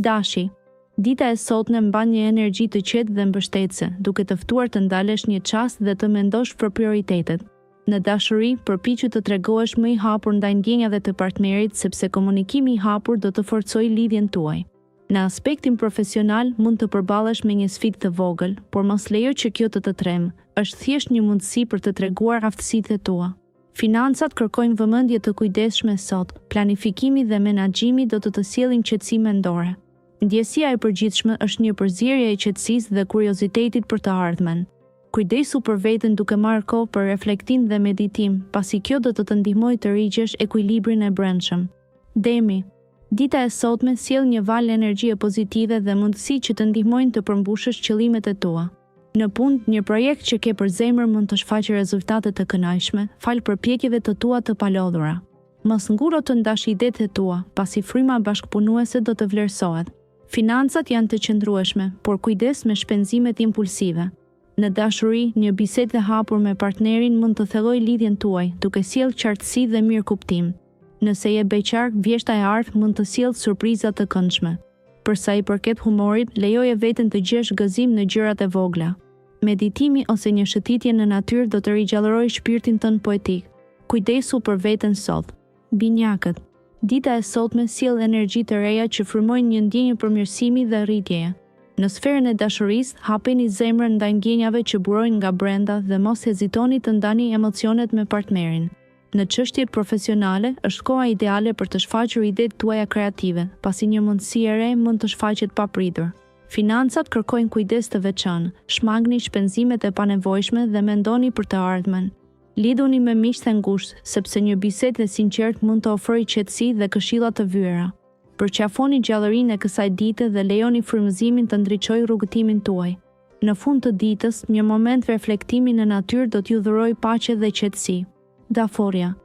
Dashi. Dita e sotme mban një energji të qetë dhe mbështetëse, duke të ftuar të ndalesh një çast dhe të mendosh për prioritetet. Në dashuri, përpiqu të tregohesh më i hapur ndaj ndjenjave të partnerit, sepse komunikimi i hapur do të forcojë lidhjen tuaj. Në aspektin profesional, mund të përballesh me një sfidë të vogël, por mos lejo që kjo të tremë, është thjesht një mundësi për të treguar aftësitë tua. Financat kërkojnë vëmendje të kujdesshme sot, planifikimi dhe menaxhimi do të sjellin qetësi mendore. Ndjesia e përgjithshme është një përzierje e qetësisë dhe kuriozitetit për të ardhmen. Kujdesu për veten duke marrë kohë për reflektim dhe meditim, pasi kjo do të ndihmojë të rigjesh ekuilibrin e brendshëm. Demi. Dita e sotme sjell një valë energjie pozitive dhe mundësi që të ndihmojnë të përmbushësh qëllimet e tua. Në punë, një projekt që ke për zemër mund të shfaqë rezultate të kënaqshme, fal përpjekjeve të tua të palodhura. Mos nguro të ndash idetë e tua, pasi fryma bashkëpunuese do të vlerësohet. Financat janë të qëndrueshme, por kujdes me shpenzimet impulsive. Në dashuri, një bisedë e hapur me partnerin mund të thellojë lidhjen tuaj, duke sjellë qartësi dhe mirëkuptim. Nëse je beqar, vjeshta e ardhmë mund të sjellë surpriza të këndshme. Për sa i përket humorit, lejoje veten të gjesh gëzim në gjërat e vogla. Meditimi ose një shëtitje në natyrë do të rigjallërojë shpirtin tënd poetik. Kujdesu për veten sot. Binjakët. Dita e sotme sjell energji të reja që frymojnë një ndjenjë përmirësimi dhe rritjeje. Në sferën e dashurisë, hapeni zemrën ndaj ndjenjave që burojnë nga brenda dhe mos hezitoni të ndani emocionet me partnerin. Në çështjet profesionale, është koha ideale për të shfaqur idetë tuaja kreative, pasi një mundësi e re mund të shfaqet papritur. Financat kërkojnë kujdes të veçantë, shmangni shpenzimet e panevojshme dhe mendoni për të ardhmen. Lidhuni me miq të ngushtë, sepse një bisedë e sinqertë mund të ofrojë qetësi dhe këshilla të vyera. Përqafoni gjallërinë e kësaj dite dhe lejoni frymëzimin të ndriçojë rrugëtimin tuaj. Në fund të ditës, një moment reflektimi në natyrë do t'ju dhurojë paqe dhe qetësi. Daforia.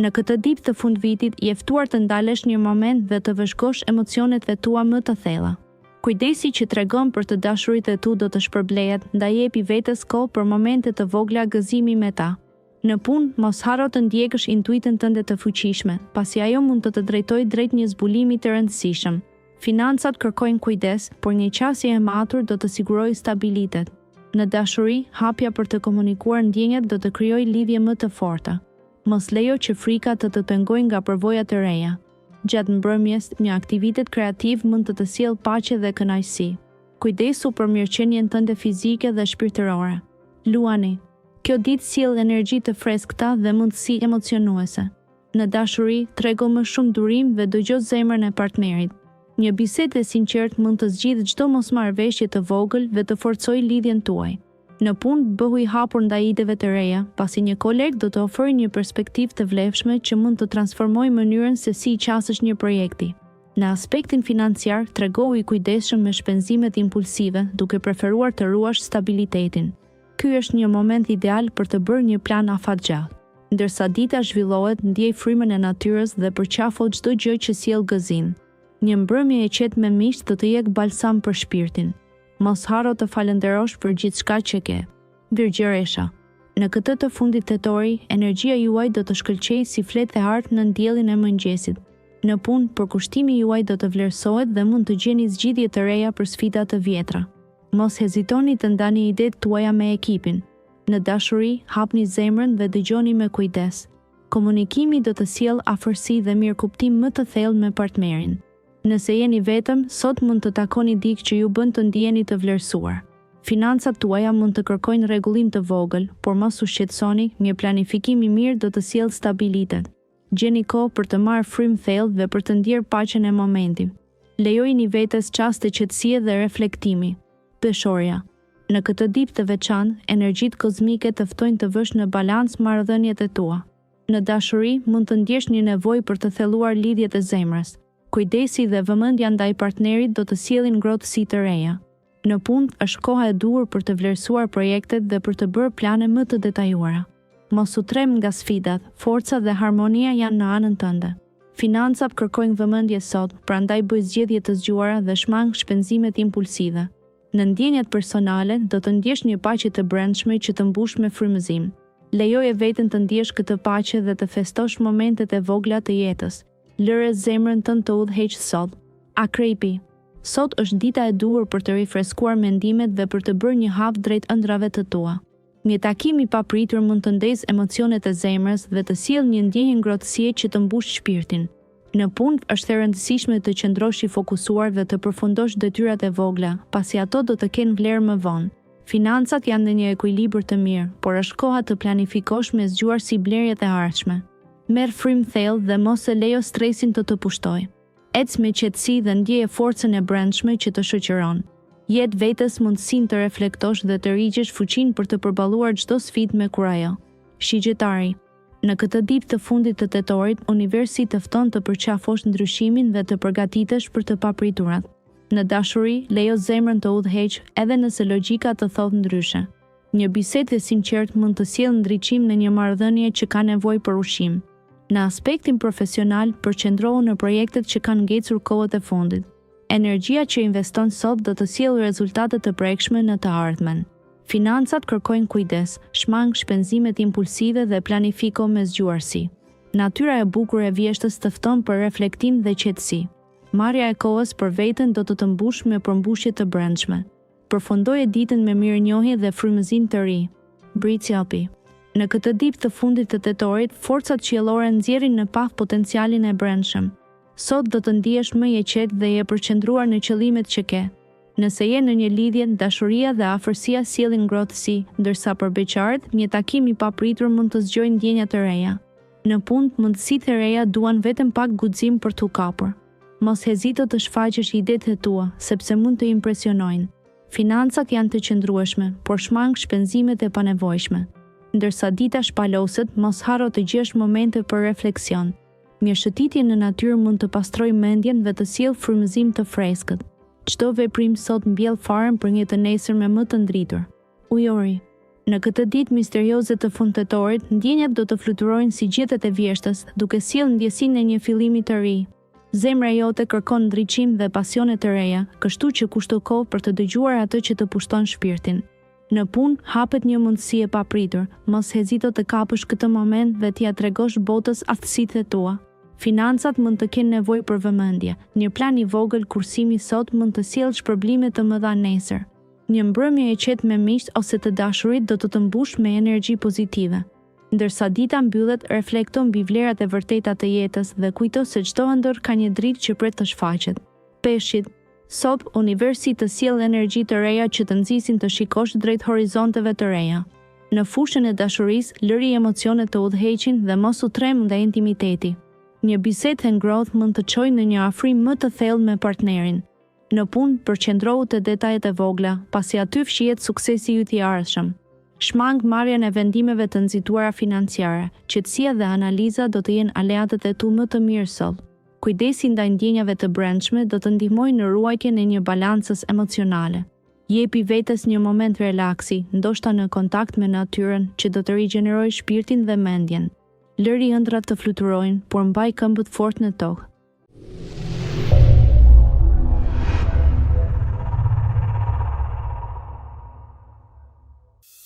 Në këtë ditë të fundvitit, je ftuar të ndalesh një moment dhe të vëzhgosh emocionet e tua më të thella. Kujdesi që tregon për të dashurit e tu do të shpërblehet, ndaj jepi vetes kohë për momente të vogla gëzimi me ta. Në punë, mos harro të ndjekësh intuitën tënde të fuqishme, pasi ajo mund të drejtojë drejt një zbulimi të rëndësishëm. Financat kërkojnë kujdes, por një qasje e matur do të sigurojë stabilitet. Në dashuri, hapja për të komunikuar ndjenjat do të krijojë lidhje më të forta. Mos lejo që frika të pengojë nga përvojat e reja. Gjatë mbrëmjes, një aktivitet kreativ mund të sjellë paqe dhe kënaqësi. Kujdesu për mirëqenien tënde fizike dhe shpirtërore. Luani. Kjo ditë sjell energji të freskëta dhe mundësi emocionuese. Në dashuri, trego më shumë durim dhe dëgjo zemrën e partnerit. Një bisedë e sinqertë mund të zgjidhë çdo mosmarrëveshje të vogël dhe të forcojë lidhjen tuaj. Në punë, bëhu i hapur ndaj ideve të reja, pasi një koleg do të ofrojë një perspektivë të vlefshme që mund të transformojë mënyrën se si i qasësh një projekti. Në aspektin financiar, tregohu i kujdesshëm me shpenzimet impulsive, duke preferuar të ruash stabilitetin. Ky është një moment ideal për të bërë një plan afatgjatë. Ndërsa dita zhvillohet, ndjej frymën e natyrës dhe përqafo çdo gjë që sjell gëzim. Një mbrëmje e qetë me miq do të jep balsam për shpirtin. Mos harro të falënderosh për gjithçka që ke. Virgjëresha. Në këtë të fundit tetori, energjia juaj do të shkëlqejë si fletë e hartë në diellin e mëngjesit. Në punë, përkushtimi juaj do të vlerësohet dhe mund të gjeni zgjidhje të reja për sfida të vjetra. Mos hezitoni të ndani idetë tuaja me ekipin. Në dashuri, hapni zemrën dhe dëgjoni me kujdes. Komunikimi do të sjellë afërsi dhe mirëkuptim më të thellë me partnerin. Nëse jeni vetëm, sot mund të takoni dikë që ju bën të ndiheni të vlerësuar. Financat tuaja mund të kërkojnë rregullim të vogël, por mos u shqetësoni, një planifikim i mirë do të sjellë stabilitet. Gjeni kohë për të marrë frymë thellë dhe për të ndjerë paqen e momentit. Lejojini vetes çaste qetësie dhe reflektimi. Peshorja. Në këtë ditë të veçantë, energjitë kozmike të ftojnë të vësh në balancë marrëdhëniet e tua. Në dashuri, mund të ndjesh një nevojë për të thelluar lidhjet e zemrës. Kujdesi dhe vëmendja ndaj partnerit do të sjellin ngrohtësi të reja. Në punë, është koha e duhur për të vlerësuar projektet dhe për të bërë plane më të detajuara. Mos u trem nga sfidat, forca dhe harmonia janë në anën tënde. Financat kërkojnë vëmendje sot, prandaj bëj zgjedhje të zgjuara dhe shmang shpenzimet impulsive. Në ndjenjat personale, do të ndjesh një paqe të brendshme që të mbush me frymëzim. Lejoje veten të ndjesh këtë paqe dhe të festosh momentet e vogla të jetës. Lëre zemrën tënd të udhëheq sot. Akrepi. Sot është dita e duhur për të rifreskuar mendimet dhe për të bërë një hap drejt ëndrave të tua. Një takim i papritur mund të ndezë emocionet e zemrës dhe të sjellë një ndjenjë ngrohtësie që të mbush shpirtin. Në punë është e rëndësishme të qëndrosh i fokusuar dhe të përfundosh detyrat e vogla, pasi ato do të kenë vlerë më vonë. Financat janë në një ekuilibër të mirë, por është koha të planifikosh me zgjuar si blerjet e ardhshme. Merr frymë thellë dhe mos e lejo stresin të pushtojë. Ec me qetësi dhe ndjeje forcën e brendshme që të shoqëron. Jep vetes mundësinë të reflektosh dhe të rigjesh fuqinë për të përballuar çdo sfidë me kurajo. Shigjetari. Në këtë ditë të fundit të tetorit, universi të fton të përqafosh ndryshimin dhe të përgatitesh për të papriturat. Në dashuri, lejo zemrën të udhëheq edhe nëse logjika të thotë ndryshe. Një bisedë e sinqertë mund të sjellë ndriçim në një marrëdhënie që ka nevojë për ushqim. Në aspektin profesional, përqendrohu në projektet që kanë ngecur kohët e fundit. Energjia që investon sot do të sjellë rezultate të prekshme në të ardhmen. Financat kërkojnë kujdes, shmang shpenzimet impulsive dhe planifiko me zgjuarsi. Natyra e bukur e vjeshtës të fton për reflektim dhe qetësi. Marrja e kohës për veten do të të mbush me përmbushje të brendshme. Përfundoje ditën me mirënjohje dhe frymëzim të ri. Bricjapi. Në këtë ditë të fundit të tetorit, forcat qiellore nxjerrin në paf potencialin e brendshëm. Sot do të ndihesh më i qetë dhe i përqendruar në qëllimet që ke. Nëse je në një lidhje, dashuria dhe afërsia sjellin ngrohtësi, ndërsa për beqarët, një takim i papritur mund të zgjojë ndjenja të reja. Në punë, mundësitë e reja duan vetëm pak guxim për t'u kapur. Mos hezito të shfaqësh idetë e tua, sepse mund të impresionojnë. Financat janë të qëndrueshme, por shmang shpenzimet e panevojshme. Ndërsa dita shpaloset, mos harro të gjesh momente për refleksion. Mirëshëtitje në natyrë mund të pastrojë mendjen dhe të sjellë frymëzim të freskët. Çdo veprim sot mbjell farën për një të nesërme më të ndritur. Ujori. Në këtë ditë misterioze të fundtetorit, ndjenjat do të fluturojnë si gjethet e vjeshtës, duke sjellë ndjesinë e një fillimi të ri. Zemra jote kërkon ndriçim dhe pasione të reja, kështu që kushto kohë për të dëgjuar atë që të pushton shpirtin. Në punë, hapet një mundësi e papritur, mos hezito të kapësh këtë moment dhe t'ia tregosh botës aftësitë e tua. Financat mund të kenë nevojë për vëmendje. Një plan i vogël kursimi sot mund të sjellë shpërblime të mëdha nesër. Një mbrëmje e qetë me miq ose të dashurit do të mbush me energji pozitive. Ndërsa dita mbyllet, reflekto mbi vlerat e vërteta të jetës dhe kujto se çdo ëndër ka një dritë që pret të shfaqet. Peshqit. Sot, universi të sjellë energji të reja që të nxisin të shikosh drejt horizonteve të reja. Në fushën e dashurisë, lëri emocionet të udhëheqin dhe mos u trem nga intimiteti. Një bisedë e ngrohtë mund të çojë në një afrim më të thellë me partnerin. Në punë, përqendrohu te detajet e vogla, pasi aty fshihet suksesi yt i ardhshëm. Shmang marrjen e vendimeve të nxituara financiare, qetësia dhe analiza do të jenë aleatët e tu më të mirë sot. Kujdesi ndaj ndjenjave të brendshme do të ndihmojë në ruajtjen e një balancës emocionale. Jepi vetes një moment relaksi, ndoshta në kontakt me natyrën, që do të rigjenerojë shpirtin dhe mendjen. Lëri ëndrat të fluturojnë, por mbaj këmbët fort në tokë.